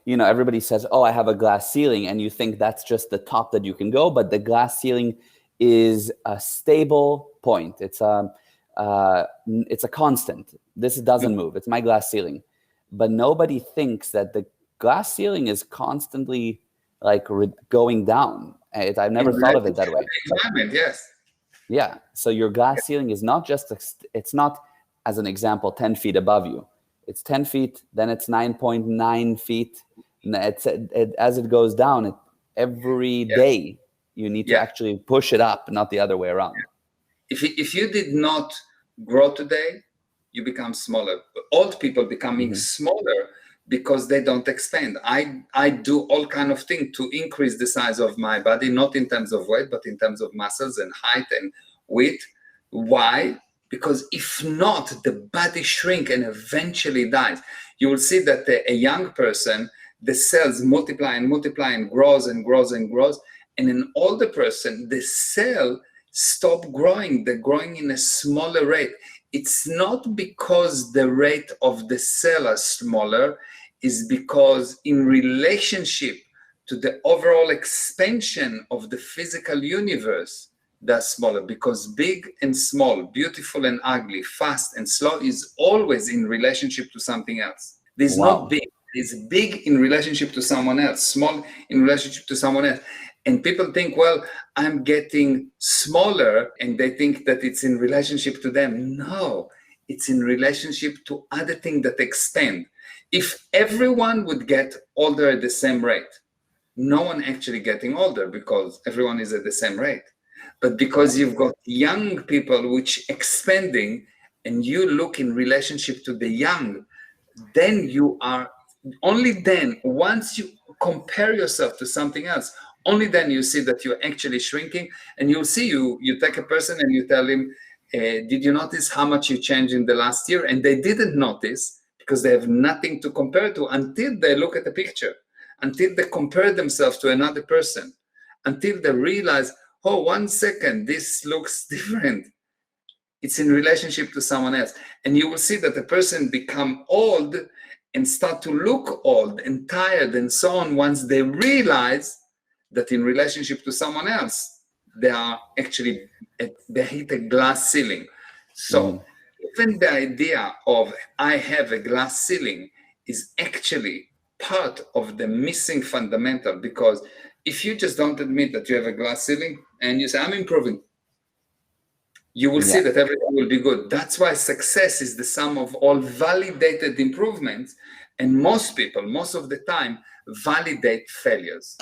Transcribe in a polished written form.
everybody says, oh, I have a glass ceiling, and you think that's just the top that you can go, but the glass ceiling is a stable point. It's a constant. This doesn't move. It's my glass ceiling. But nobody thinks that the glass ceiling is constantly going down. I've never thought of it that way. Yes. Yeah. So your glass ceiling is not just, it's not, as an example, 10 feet above you. It's 10 feet, then it's 9.9 feet. As it goes down, every day you need to actually push it up, not the other way around. If you did not grow today, you become smaller. Old people becoming smaller because they don't expand. I do all kind of things to increase the size of my body, not in terms of weight, but in terms of muscles and height and width. Why? Because if not, the body shrink and eventually dies. You will see that a young person, the cells multiply and multiply and grows and grows and grows. And an older person, the cell stop growing. They're growing in a smaller rate. It's not because the rate of the cell is smaller, is because in relationship to the overall expansion of the physical universe, they're smaller. Because big and small, beautiful and ugly, fast and slow is always in relationship to something else. There's not big. It's big in relationship to someone else, small in relationship to someone else. And people think, well, I'm getting smaller, and they think that it's in relationship to them. No, it's in relationship to other things that expand. If everyone would get older at the same rate, no one actually getting older because everyone is at the same rate. But because you've got young people which expanding, and you look in relationship to the young, then you are, only then, once you compare yourself to something else, only then you see that you're actually shrinking. And you'll see, you take a person and you tell him, did you notice how much you changed in the last year? And they didn't notice because they have nothing to compare to until they look at the picture, until they compare themselves to another person, until they realize, oh, 1 second, this looks different. It's in relationship to someone else. And you will see that the person become old and start to look old and tired and so on once they realize that in relationship to someone else, they are actually, they hit a glass ceiling. So even the idea of I have a glass ceiling is actually part of the missing fundamental, because if you just don't admit that you have a glass ceiling and you say, I'm improving, you will see that everything will be good. That's why success is the sum of all validated improvements. And most people, most of the time, validate failures.